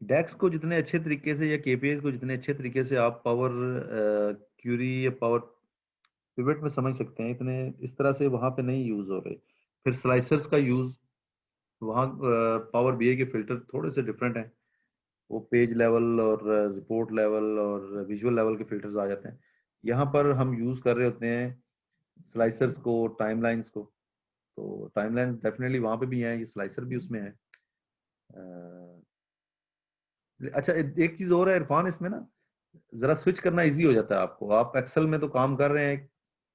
डेक्स को जितने अच्छे तरीके से या केपीआईज को जितने अच्छे तरीके से आप पावर क्यूरी या पावर पिवट में समझ सकते हैं, इतने इस तरह से वहां पे नहीं यूज हो रहे। फिर स्लाइसर्स का यूज वहाँ पावर बीआई के फिल्टर थोड़े से डिफरेंट हैं। वो पेज लेवल और रिपोर्ट लेवल और विजुअल लेवल के फिल्टर्स आ जाते हैं। यहाँ पर हम यूज कर रहे होते हैं स्लाइसर्स को, टाइमलाइंस को। तो टाइमलाइंस डेफिनेटली वहां पे भी हैं, ये स्लाइसर भी उसमें है। अच्छा, एक चीज और है इरफान, इसमें ना जरा स्विच करना इजी हो जाता है आपको। आप एक्सेल में तो काम कर रहे हैं,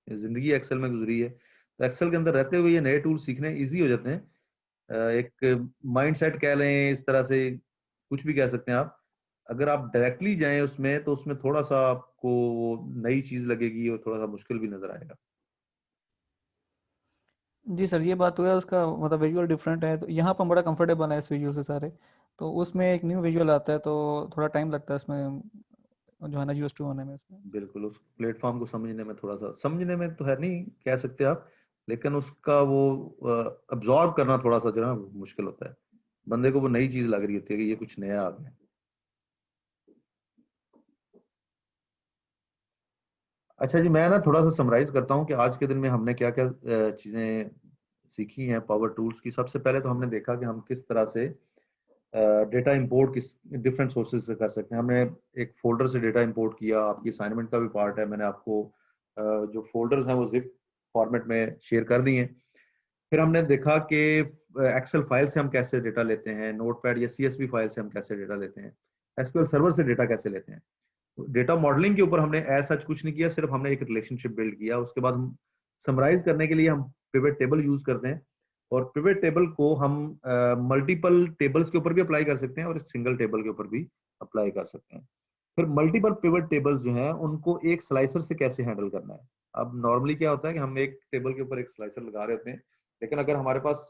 जिंदगी एक्सेल में गुजरी है, तो एक्सेल के अंदर रहते हुए ये नए टूल सीखने इजी हो जाते हैं। एक माइंड सेट कह लें, इस तरह से कुछ भी कह सकते हैं आप। अगर आप डायरेक्टली जाएं उसमें तो उसमें थोड़ा सा आपको वो नई चीज लगेगी और थोड़ा सा मुश्किल भी नजर आएगा। जी सर, ये बात तो है, उसका मतलब विजुअल डिफरेंट है, तो यहाँ पर हम बड़ा कंफर्टेबल है इस विजुअल से सारे। तो उसमें एक न्यू विजुअल आता है तो थोड़ा टाइम लगता है इसमें, जो है ना, यूज टू होने में इसमें। बिल्कुल, उस प्लेटफॉर्म को समझने में थोड़ा सा, समझने में तो है नहीं कह सकते आप, लेकिन उसका वो अब्जॉर्ब करना थोड़ा सा जो है ना मुश्किल होता है। बंदे को वो नई चीज लग रही होती है कि ये कुछ नया आ गया। अच्छा जी, मैं ना थोड़ा सा समराइज करता हूँ कि आज के दिन में हमने क्या क्या चीजें सीखी हैं पावर टूल्स की। सबसे पहले तो हमने देखा कि हम किस तरह से डेटा इंपोर्ट किस डिफरेंट सोर्सेज से कर सकते हैं। हमने एक फोल्डर से डेटा इंपोर्ट किया, आपकी असाइनमेंट का भी पार्ट है, मैंने आपको जो फोल्डर्स हैं वो जिप फॉर्मेट में शेयर कर दिए हैं। फिर हमने देखा कि एक्सेल फाइल से हम कैसे डेटा लेते हैं, नोटपैड या सीएसवी फाइल से हम कैसे डेटा लेते हैं, एसक्यूएल सर्वर से डेटा कैसे लेते हैं। डेटा मॉडलिंग के ऊपर हमने ऐसा कुछ नहीं किया, सिर्फ हमने एक रिलेशनशिप बिल्ड किया। उसके बाद हम समराइज करने के लिए हम पिवट टेबल यूज करते हैं, और पिवट टेबल को हम मल्टीपल टेबल्स के ऊपर भी अप्लाई कर सकते हैं और सिंगल टेबल के ऊपर भी अप्लाई कर सकते हैं। फिर मल्टीपल पिवट टेबल्स जो हैं उनको एक स्लाइसर से कैसे हैंडल करना है। अब नॉर्मली क्या होता है कि हम एक टेबल के ऊपर एक स्लाइसर लगा रहे होते हैं, लेकिन अगर हमारे पास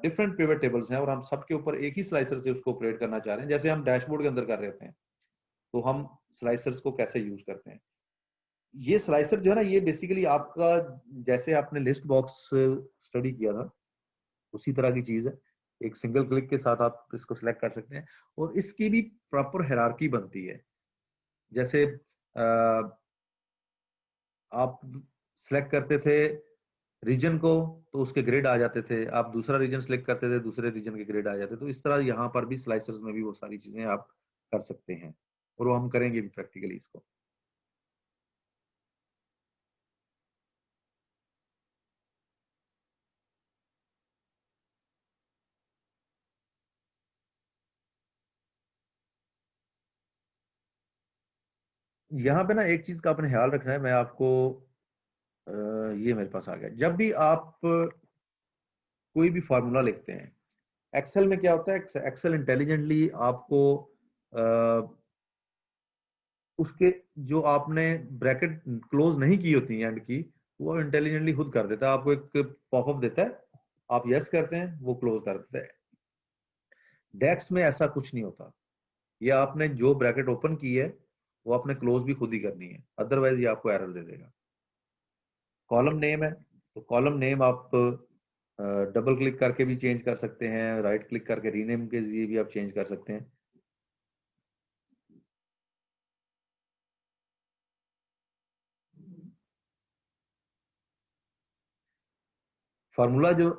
डिफरेंट पिवट टेबल्स हैं और हम सबके ऊपर एक ही स्लाइसर से उसको ऑपरेट करना चाह रहे हैं, जैसे हम डैशबोर्ड के अंदर कर रहे होते हैं, तो हम स्लाइसर्स को कैसे यूज करते हैं। ये स्लाइसर जो है ना, ये बेसिकली आपका, जैसे आपने लिस्ट बॉक्स स्टडी किया था उसी तरह की चीज है। एक सिंगल क्लिक के साथ आप इसको सिलेक्ट कर सकते हैं, और इसकी भी प्रॉपर हायरार्की बनती है। जैसे आप सिलेक्ट करते थे रीजन को, तो उसके ग्रेड आ जाते थे। आप दूसरा रीजन सिलेक्ट करते थे, दूसरे रीजन के ग्रेड आ जाते थे। तो इस तरह यहाँ पर भी स्लाइसर्स में भी वो सारी चीजें आप कर सकते हैं, और वो हम करेंगे भी प्रैक्टिकली इसको। यहाँ पे ना एक चीज का आपने ख्याल रखना है, मैं आपको ये मेरे पास आ गया। जब भी आप कोई भी फार्मूला लिखते हैं एक्सेल में, क्या होता है, एक्सेल इंटेलिजेंटली आपको उसके जो आपने ब्रैकेट क्लोज नहीं की होती एंड की, वो इंटेलिजेंटली खुद कर देता है। आपको एक पॉपअप देता है, आप यस करते हैं, वो क्लोज कर देता है। डेक्स में ऐसा कुछ नहीं होता। ये आपने जो ब्रैकेट ओपन की है वो आपने क्लोज भी खुद ही करनी है, अदरवाइज ये आपको एरर दे देगा। कॉलम नेम है, तो कॉलम नेम आप डबल क्लिक करके भी चेंज कर सकते हैं, राइट क्लिक करके रीनेम के लिए भी आप चेंज कर सकते हैं। फार्मूला जो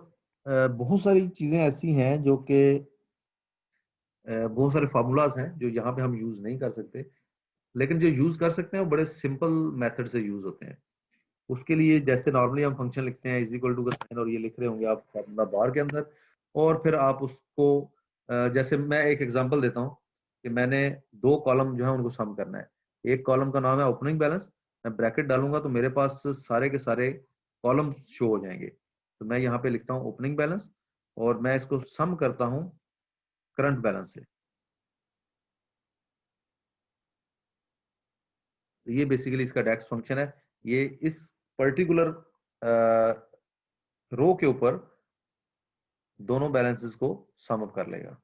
बहुत सारी चीजें ऐसी हैं जो कि बहुत सारे फार्मूलाज हैं जो यहाँ पे हम यूज नहीं कर सकते, लेकिन जो यूज कर सकते हैं वो बड़े सिंपल मेथड से यूज होते हैं। उसके लिए जैसे नॉर्मली हम फंक्शन लिखते हैं, इज इक्वल टू का साइन, और ये लिख रहे होंगे आप फार्मूला बार के अंदर, और फिर आप उसको जैसे मैं एक एग्जांपल देता हूँ कि मैंने दो कॉलम जो है उनको सम करना है। एक कॉलम का नाम है ओपनिंग बैलेंस, मैं ब्रैकेट डालूंगा तो मेरे पास सारे के सारे कॉलम शो हो जाएंगे। तो मैं यहाँ पे लिखता हूँ ओपनिंग बैलेंस, और मैं इसको सम करता हूँ करंट बैलेंस से। तो ये बेसिकली इसका डेक्स फंक्शन है। ये इस पर्टिकुलर रो के ऊपर दोनों बैलेंसेस को सम अप कर लेगा।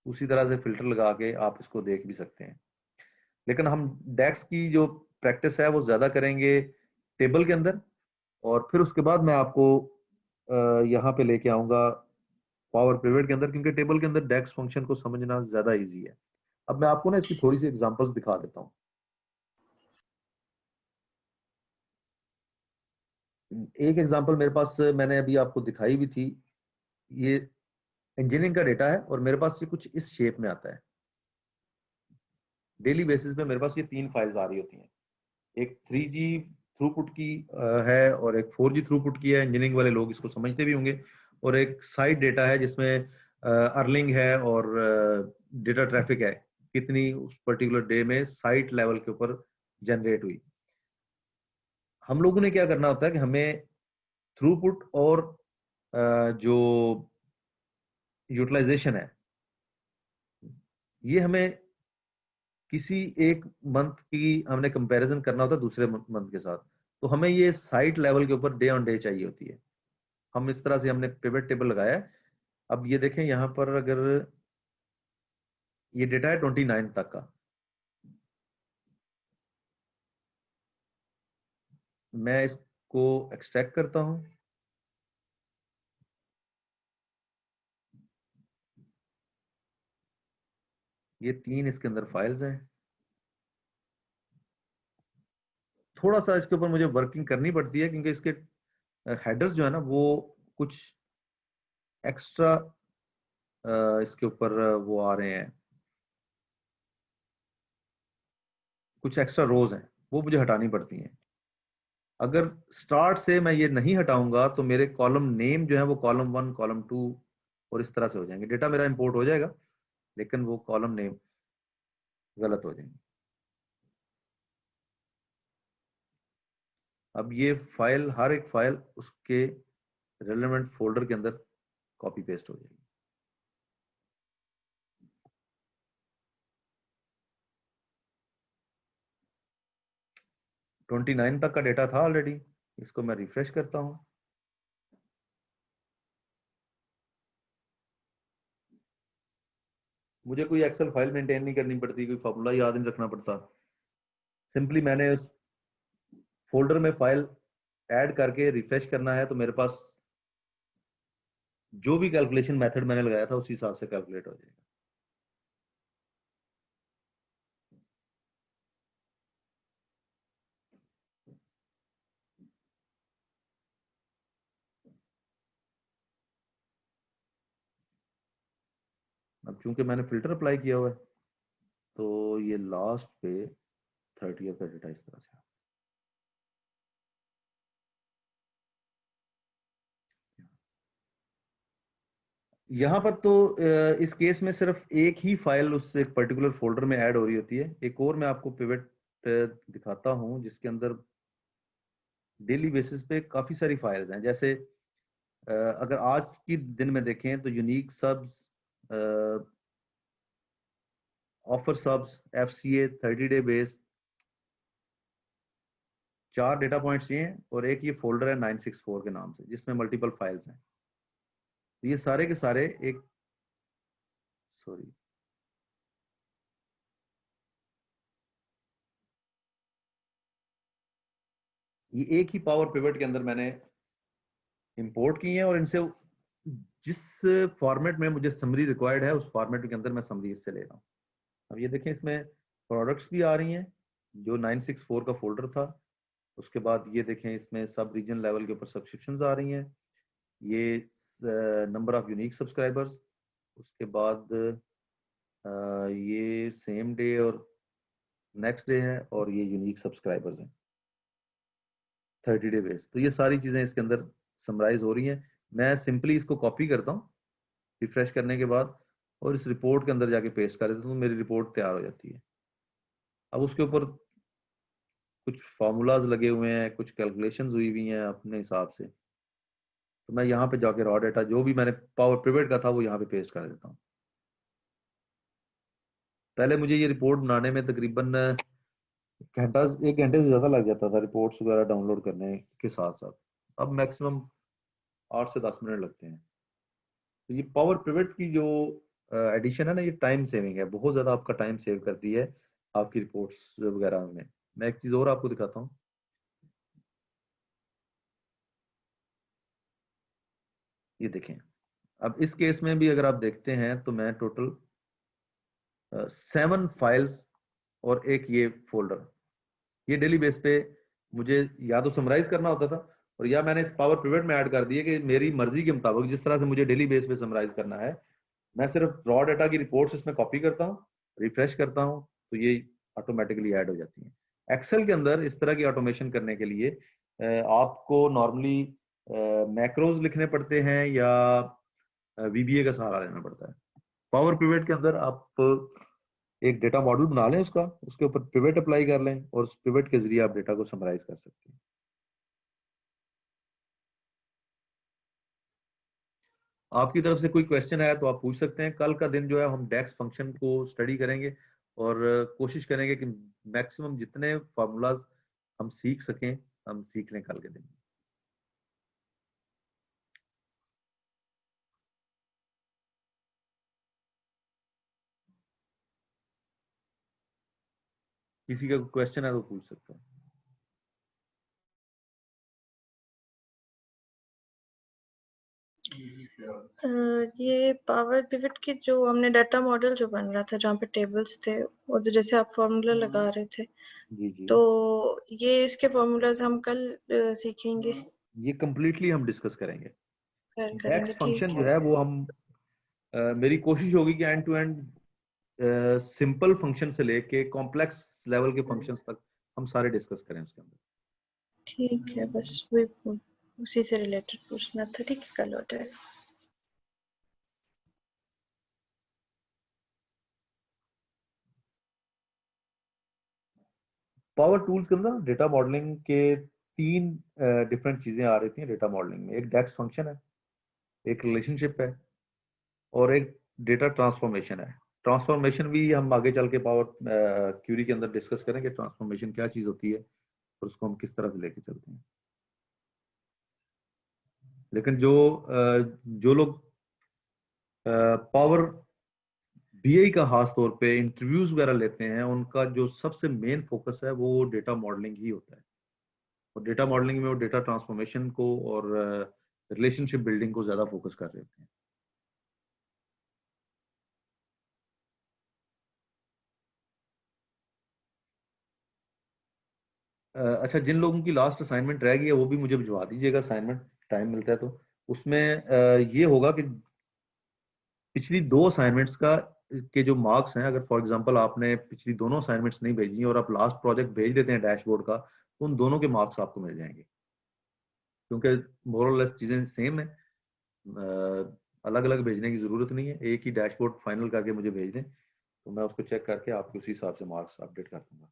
उसी तरह से फिल्टर लगा के आप इसको देख भी सकते हैं, लेकिन हम डेक्स की जो प्रैक्टिस है वो ज्यादा करेंगे टेबल के अंदर। और फिर उसके बाद मैं आपको यहाँ पे लेके आऊंगा पावर पिवट के अंदर, क्योंकि टेबल के अंदर डेक्स फंक्शन को समझना ज्यादा इजी है। अब मैं आपको ना इसकी थोड़ी सी एग्जांपल्स दिखा देता हूँ। एक एग्जांपल मेरे पास मैंने अभी आपको दिखाई भी थी, ये इंजीनियरिंग का डेटा है और मेरे पास ये कुछ इस शेप में आता है। डेली बेसिस पे मेरे पास ये 3 फाइल्स आ रही होती हैं, एक 3G थ्रूपुट की है और एक 4G थ्रूपुट की है, इंजीनियरिंग वाले लोग इसको समझते भी होंगे, और एक साइट डेटा है जिसमें अर्लिंग है और डेटा ट्रैफिक है, कितनी उस पर्टिकुलर डे में साइट लेवल के ऊपर जनरेट हुई। हम लोगों ने क्या करना होता है कि हमें थ्रूपुट और जो यूटिलाइजेशन है, ये हमें किसी एक मंथ की हमने कंपैरिजन करना होता है दूसरे मंथ के साथ, तो हमें ये साइट लेवल के ऊपर डे ऑन डे चाहिए होती है। हम इस तरह से हमने पिवट टेबल लगाया है। अब ये देखें यहाँ पर, अगर ये डेटा है 29 तक का, मैं इसको एक्सट्रैक्ट करता हूं। ये 3 इसके अंदर फाइल्स हैं। थोड़ा सा इसके ऊपर मुझे वर्किंग करनी पड़ती है क्योंकि इसके हेडर्स जो है ना वो कुछ एक्स्ट्रा इसके ऊपर वो आ रहे हैं, कुछ एक्स्ट्रा रोज हैं, वो मुझे हटानी पड़ती हैं। अगर स्टार्ट से मैं ये नहीं हटाऊंगा तो मेरे कॉलम नेम जो है वो कॉलम 1, कॉलम 2 और इस तरह से हो जाएंगे। डेटा मेरा इंपोर्ट हो जाएगा लेकिन वो कॉलम नेम गलत हो जाएंगे। अब ये फाइल, हर एक फाइल उसके रेलेवेंट फोल्डर के अंदर कॉपी पेस्ट हो जाएगी। ट्वेंटी नाइन तक का डेटा था ऑलरेडी, इसको मैं रिफ्रेश करता हूं। मुझे कोई एक्सेल फाइल मेंटेन नहीं करनी पड़ती, कोई फॉर्मूला याद नहीं रखना पड़ता। सिंपली मैंने उस फोल्डर में फाइल ऐड करके रिफ्रेश करना है तो मेरे पास जो भी कैलकुलेशन मेथड मैंने लगाया था उसी हिसाब से कैलकुलेट हो जाएगा। अब चूंकि मैंने फिल्टर अप्लाई किया हुआ है तो ये लास्ट पे 30th का डेटा इस तरह से। यहाँ पर तो इस केस में सिर्फ एक ही फाइल उस एक पर्टिकुलर फोल्डर में ऐड हो रही होती है। एक और मैं आपको पिवट दिखाता हूँ जिसके अंदर डेली बेसिस पे काफी सारी फाइल्स हैं। जैसे अगर आज की दिन में देखें तो unique subs, offer subs, FCA, 30 day base, 4 data points ये हैं और एक ये फोल्डर है 964 के नाम से जिसमें मल्टीपल फाइल्स हैं। तो ये सारे के सारे एक, सॉरी, ये एक ही पावर पिवट के अंदर मैंने इंपोर्ट की है और इनसे जिस फॉर्मेट में मुझे समरी रिक्वायर्ड है उस फॉर्मेट के अंदर मैं समरी इससे ले रहा हूँ। अब ये देखें इसमें प्रोडक्ट्स भी आ रही हैं जो 964 का फोल्डर था। उसके बाद ये देखें इसमें सब रीजन लेवल के ऊपर सब्सक्रिप्शंस आ रही हैं, ये नंबर ऑफ यूनिक सब्सक्राइबर्स, उसके बाद ये सेम डे और नेक्स्ट डे है और ये यूनिक सब्सक्राइबर्स हैं 30 डे बेस। तो ये सारी चीजें इसके अंदर समराइज हो रही हैं। मैं सिंपली इसको कॉपी करता हूँ रिफ्रेश करने के बाद और इस रिपोर्ट के अंदर जाके पेस्ट कर देता हूँ, मेरी रिपोर्ट तैयार हो जाती है। अब उसके ऊपर कुछ फार्मूलाज लगे हुए हैं, कुछ कैलकुलेशंस हुई हुई हैं अपने हिसाब से, तो मैं यहाँ पे जाके रॉ डेटा जो भी मैंने पावर पिवट का था वो यहाँ पे पेस्ट कर देता हूँ। पहले मुझे ये रिपोर्ट बनाने में तकरीबन घंटा, 1 घंटे से ज्यादा लग जाता था रिपोर्ट्स वगैरह डाउनलोड करने के साथ साथ। अब मैक्सिमम 8 से 10 मिनट लगते हैं। तो ये पावर पिवट की जो एडिशन है ना, ये टाइम सेविंग है, बहुत ज्यादा आपका टाइम सेव करती है आपकी रिपोर्ट्स वगैरह में। मैं एक चीज और आपको दिखाता हूँ। ये देखें, अब इस केस में भी अगर आप देखते हैं तो मैं टोटल 7 फाइल्स और एक ये फोल्डर, ये डेली बेस पे मुझे या तो समराइज करना होता था, और या मैंने इस पावर पिवट में ऐड कर दिया कि मेरी मर्जी के मुताबिक जिस तरह से मुझे डेली बेस पे समराइज करना है, मैं सिर्फ रॉ डाटा की रिपोर्ट्स इसमें कॉपी करता हूँ, रिफ्रेश करता हूँ, तो ये ऑटोमेटिकली ऐड हो जाती है। एक्सेल के अंदर इस तरह की ऑटोमेशन करने के लिए आपको नॉर्मली मैक्रोज लिखने पड़ते हैं या वीबीए का सहारा लेना पड़ता है। पावर पिवट के अंदर आप एक डेटा मॉडल बना लें, उसके ऊपर पिवट अप्लाई कर लें, और उस पिवट के जरिए आप डेटा को समराइज कर सकते हैं। आपकी तरफ से कोई क्वेश्चन है तो आप पूछ सकते हैं। कल का दिन जो है हम डेक्स फंक्शन को स्टडी करेंगे और कोशिश करेंगे कि मैक्सिमम जितने फार्मूलाज हम सीख सकें हम सीख लें कल के दिन। किसी का क्वेश्चन है तो पूछ सकते हैं। ये पावर पिवट की जो हमने डाटा मॉडल जो बन रहा था जहाँ पे टेबल्स थे, वो तो जैसे आप फॉर्मूला लगा रहे थे, जी। तो ये इसके फॉर्मूलाज हम कल सीखेंगे, ये कंप्लीटली हम डिस्कस करेंगे। करेंगे। डेक्स ठीक फंक्शन जो है। है वो हम मेरी कोशिश होगी कि end to end simple function से लेके कॉम्प्लेक्स लेवल के फंक्शंस तक हम सारे डिस्कस करें उसके अंदर। ठीक है, बस वही उसी से रिलेटेड पूछना था। ठीक है, कल हो जाएगा। पावर टूल्स के अंदर डेटा मॉडलिंग के 3 डिफरेंट चीजें आ रही थी डेटा मॉडलिंग में। एक डेक्स फंक्शन है, एक रिलेशनशिप है, और एक डेटा ट्रांसफॉर्मेशन है। ट्रांसफॉर्मेशन भी हम आगे चल के पावर क्यूरी के अंदर डिस्कस करेंगे, ट्रांसफॉर्मेशन क्या चीज होती है और उसको हम किस तरह से लेके चलते हैं। लेकिन जो लोग पावर बीआई का खास तौर पे इंटरव्यूज वगैरह लेते हैं, उनका जो सबसे मेन फोकस है वो डेटा मॉडलिंग ही होता है। और डेटा मॉडलिंग में वो डेटा ट्रांसफॉर्मेशन को और रिलेशनशिप बिल्डिंग को ज्यादा फोकस कर रहे होते हैं। अच्छा, जिन लोगों की लास्ट असाइनमेंट रह गई है वो भी मुझे भिजवा दीजिएगा असाइनमेंट, टाइम मिलता है तो। उसमें ये होगा कि पिछली 2 असाइनमेंट्स का के जो मार्क्स हैं, अगर फॉर एग्जांपल आपने पिछली दोनों असाइनमेंट्स नहीं भेजी और आप लास्ट प्रोजेक्ट भेज देते हैं डैशबोर्ड का, तो उन दोनों के मार्क्स आपको मिल जाएंगे, क्योंकि मोर और लेस चीजें सेम है। अलग अलग भेजने की जरूरत नहीं है, एक ही डैशबोर्ड फाइनल करके मुझे भेज दें तो मैं उसको चेक करके आपके उसी हिसाब से मार्क्स अपडेट कर दूंगा।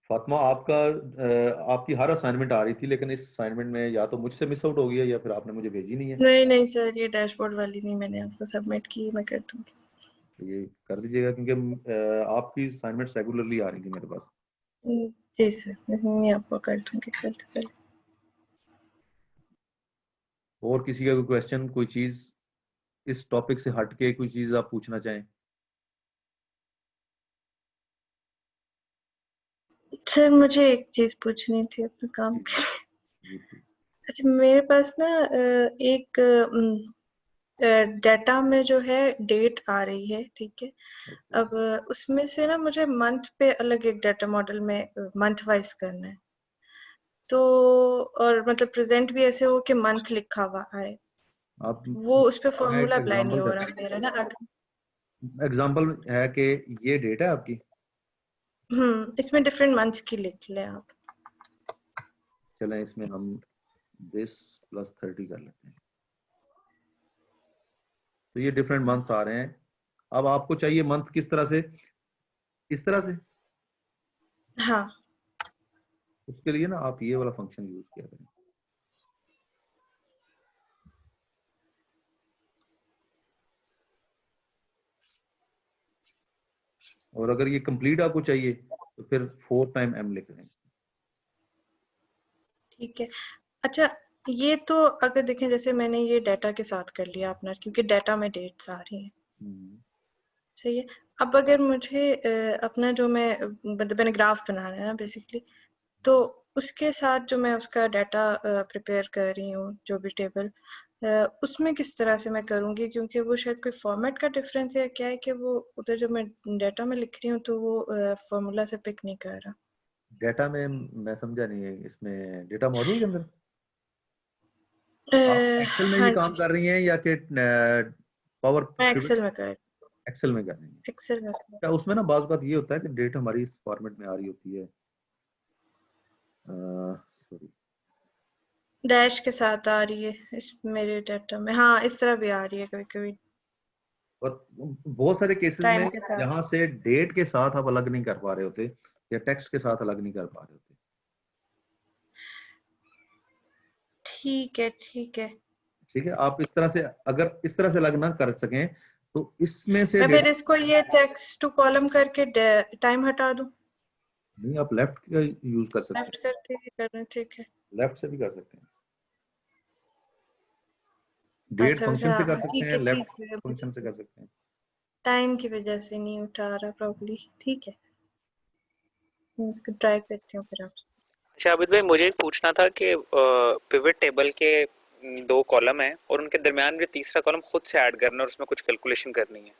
फातिमा, आपकी हर असाइनमेंट आ रही थी, लेकिन इस असाइनमेंट में या तो मुझसे मिस आउट हो गई है या फिर आपने मुझे भेजी नहीं है। नहीं सर, ये डैशबोर्ड वाली नहीं, मैंने आपको सबमिट की, मैं कर दूंगी। तो ये कर दीजिएगा, क्योंकि आपकी असाइनमेंट रेगुलरली आ रही थी मेरे पास। जी सर, मैं आपको कर दूंगी कल से पहले। और किसी का कोई क्वेश्चन, कोई चीज इस टॉपिक से हट के कोई चीज आप पूछना चाहें? सर, मुझे एक चीज पूछनी थी अपने काम जी की। जी प्लीज। अच्छा, मेरे पास ना एक डाटा में जो है डेट आ रही है, ठीक है। ओके। अब उसमें से ना मुझे मंथ पे अलग एक डाटा मॉडल में मंथ वाइज करना है, तो और मतलब प्रेजेंट भी ऐसे हो कि मंथ लिखा हुआ आए, आप वो उस पे मैं एक फॉर्मूला अप्लाई नहीं एग्जांपल हो देता रहा मेरा ना। हूँ। एग्जांपल है कि ये डेट है आपकी। इसमें डिफरेंट मंथ्स की लिख ले आप। चलें इसमें हम this +30 कर लेते हैं, तो ये डिफरेंट मंथ्स आ रहे हैं। अब आपको चाहिए मंथ किस तरह से, इस तरह से। हाँ। उसके लिए ना आप ये वाला फंक्शन यूज किया करें। और अगर ये कंप्लीट आपको चाहिए तो फिर 4 टाइम m लिख लें। ठीक है। अच्छा, ये तो अगर देखें, जैसे मैंने ये डाटा के साथ कर लिया अपना, क्योंकि डाटा में डेट्स आ रही हैं, सही है। अब अगर मुझे अपना जो मैं मतलब मैंने ग्राफ बनाना है ना बेसिकली, तो उसके साथ जो मैं उसका डाटा प्रिपेयर कर रही हूँ, जो भी टेबल, उसमें किस तरह से मैं करूँगी, क्योंकि वो शायद कोई फॉर्मेट का डिफरेंस है या क्या है कि वो उधर जब मैं डाटा में लिख रही हूँ तो वो फॉर्मूला से पिक नहीं कर रहा। डेटा में मैं समझा नहीं है, इसमें डेटा मॉड्यूल के अंदर आप एक्सेल में हाँ ही काम जी, कर रही हैं या कि पावर मैं पिवट एक्सेल में कर एक्सेल में कर रही हैं? एक्सेल में कर क्या उसमें ना बात बात ये होता है कि डेट हमारी इस फॉर्मेट में आ रही होती है, सॉरी, डैश के साथ आ रही है इस मेरे डाटा में। हाँ, इस तरह भी आ रही है कभी कभी, और बहुत सारे केसेस में टाइम के साथ। यहाँ से डेट के साथ आप अलग नहीं कर पा रहे होते या टेक्स्ट के साथ अलग नहीं कर पा रहे होते। ठीक है, ठीक है। ठीक है, आप इस तरह से, अगर इस तरह से अलग ना कर सकें तो इसमें से मैं फिर डेटा, इसको ये टेक्स्ट टू कॉलम करके टाइम हटा दूं, नहीं आप लेफ्ट का यूज कर सकते लेफ्ट हैं, करके ही करना। ठीक है। लेफ्ट से भी कर सकते हैं, डेट अच्छा फंक्शन अच्छा, से कर सकते ठीक हैं, है, लेफ्ट ठीक है। फंक्शन से कर सकते हैं। टाइम की वजह से नहीं उठा रहा प्रॉब्ली। ठीक है, मैं इसको ट्राई करती हूँ फिर आपसे। अच्छा आबिद भाई, मुझे पूछना था कि पिवट टेबल के दो कॉलम हैं और उनके दरमियान मुझे तीसरा कॉलम खुद से ऐड करना है और उसमें कुछ कैलकुलेशन करनी है।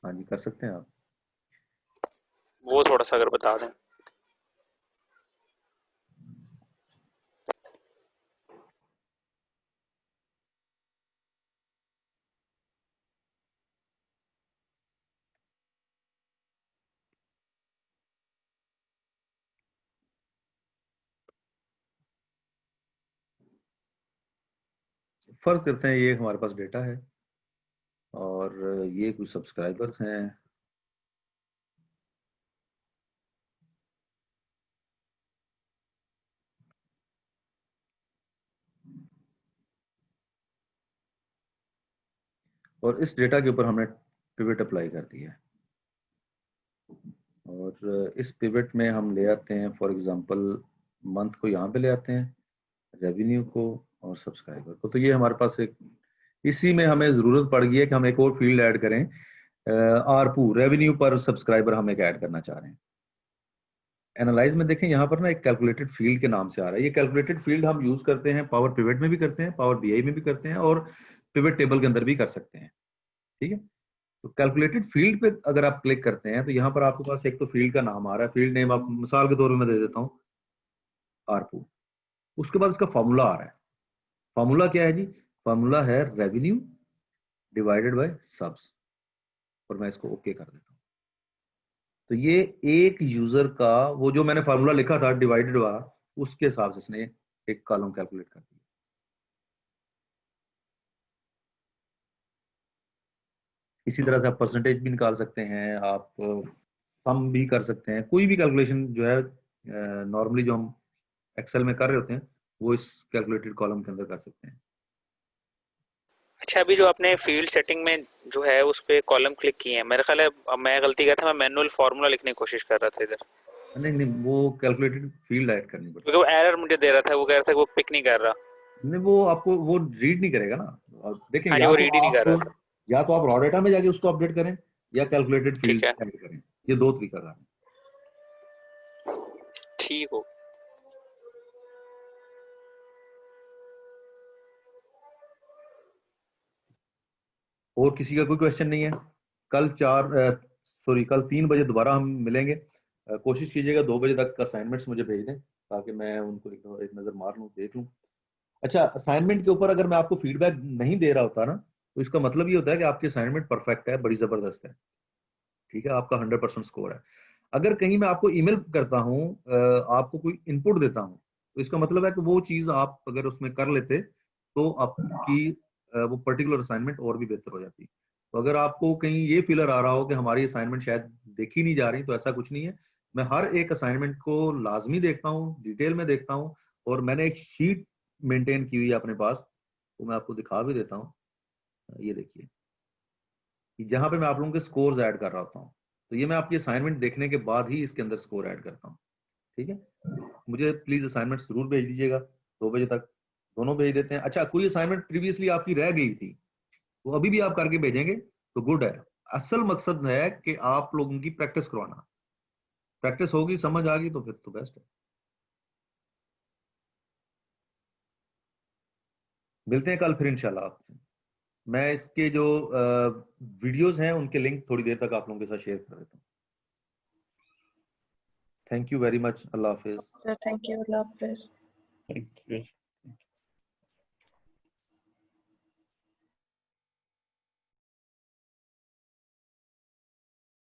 हाँ जी, कर सकते हैं आप। वो थोड़ा सा अगर बता दें। फर्ज करते हैं ये हमारे पास डेटा है और ये कुछ सब्सक्राइबर्स हैं, और इस डेटा के ऊपर हमने पिवट अप्लाई कर दिया है और इस पिवट में हम ले आते हैं, फॉर एग्जांपल मंथ को यहाँ पे ले आते हैं, रेवेन्यू को और सब्सक्राइबर को। तो ये हमारे पास एक, इसी में हमें जरूरत पड़ गई है कि हम एक और फील्ड ऐड करें, आरपू, रेवेन्यू पर सब्सक्राइबर हम एक ऐड करना चाह रहे हैं। एनालाइज में देखें, यहाँ पर ना एक कैलकुलेटेड फील्ड के नाम से आ रहा है। ये कैलकुलेटेड फील्ड हम यूज करते हैं, पावर पिवट में भी करते हैं, पावर बीआई में भी करते हैं और पिवट टेबल के अंदर भी कर सकते हैं। ठीक है, तो कैलकुलेटेड फील्ड पे अगर आप क्लिक करते हैं तो यहाँ पर आपके पास एक तो फील्ड का नाम आ रहा है, फील्ड नेम आप मिसाल के तौर पर मैं दे देता हूँ आरपू। उसके बाद इसका फॉर्मूला आ रहा है। फॉर्मूला क्या है जी? फॉर्मूला है रेवेन्यू डिवाइडेड बाय सब्स, और मैं इसको ओके कर देता हूँ। तो ये एक यूजर का वो जो मैंने फॉर्मूला लिखा था डिवाइडेड वाला, उसके हिसाब से इसने एक कॉलम कैलकुलेट कर दिया। इसी तरह से आप परसेंटेज भी निकाल सकते हैं, आप सम भी कर सकते हैं, कोई भी कैलकुलेशन जो है नॉर्मली जो हम एक्सेल में कर रहे होते हैं वो इस कैलकुलेटेड कॉलम के अंदर कर सकते हैं। अच्छा, अभी जो आपने फील्ड सेटिंग में जो है उस पे कॉलम क्लिक किए हैं, मेरा ख्याल है मैं गलती कर था, मैं मैनुअल फार्मूला लिखने की कोशिश कर रहा था इधर, नहीं नहीं, वो कैलकुलेटेड फील्ड ऐड करनी पड़ती क्योंकि वो एरर मुझे दे रहा था, वो कह रहा था कि वो पिक नहीं कर रहा। है। नहीं, वो आपको वो रीड नहीं करेगा ना। और देखें, हाँ जी, वो रीड ही नहीं कर रहा था। या तो आप रॉ डेटा में जाके उसको अपडेट करें या कैलकुलेटेड ठीक फील्ड है, ऐड करें, ये दो तरीका का है। ठीक हो। और किसी का कोई क्वेश्चन नहीं है? कल कल 3 बजे दोबारा हम मिलेंगे। कोशिश कीजिएगा 2 बजे तक असाइनमेंट्स मुझे भेज दें ताकि मैं उनको एक नज़र मार लूँ, देख लूँ। अच्छा, असाइनमेंट के ऊपर अगर मैं आपको फीडबैक नहीं दे रहा होता ना, तो इसका मतलब ये होता है कि आपकी असाइनमेंट परफेक्ट है, बड़ी जबरदस्त है। ठीक है, आपका 100% स्कोर है। अगर कहीं मैं आपको ईमेल करता हूँ, आपको कोई इनपुट देता हूँ, तो इसका मतलब है कि वो चीज आप अगर उसमें कर लेते तो आपकी वो पर्टिकुलर असाइनमेंट और भी बेहतर हो जाती। तो अगर आपको कहीं ये फीलर आ रहा हो कि हमारी असाइनमेंट शायद देखी नहीं जा रही, तो ऐसा कुछ नहीं है। मैं हर एक असाइनमेंट को लाजमी देखता हूँ, डिटेल में देखता हूँ, और मैंने एक शीट मेंटेन की हुई है अपने पास, तो मैं आपको दिखा भी देता हूँ। ये देखिए, जहां पे मैं आप लोगों के स्कोर्स ऐड कर रहा होता हूँ, तो ये मैं आपकी असाइनमेंट देखने के बाद ही इसके अंदर स्कोर ऐड करता हूँ। ठीक है, मुझे प्लीज असाइनमेंट जरूर भेज दीजिएगा 2 बजे तक, दोनों भेज देते हैं। अच्छा, कोई असाइनमेंट प्रीवियसली आपकी रह गई थी वो अभी भी आप करके भेजेंगे तो गुड है। असल मकसद है कि आप लोगों की प्रैक्टिस करवाना, प्रैक्टिस होगी, समझ आ गई तो फिर तो बेस्ट है। मिलते हैं कल फिर इंशाल्लाह आपसे। मैं इसके जो वीडियोस हैं उनके लिंक थोड़ी देर तक आप लोगों के साथ शेयर कर देता हूँ। Thank you very much. Allah Hafiz. Thank you. Allah Hafiz. Thank you.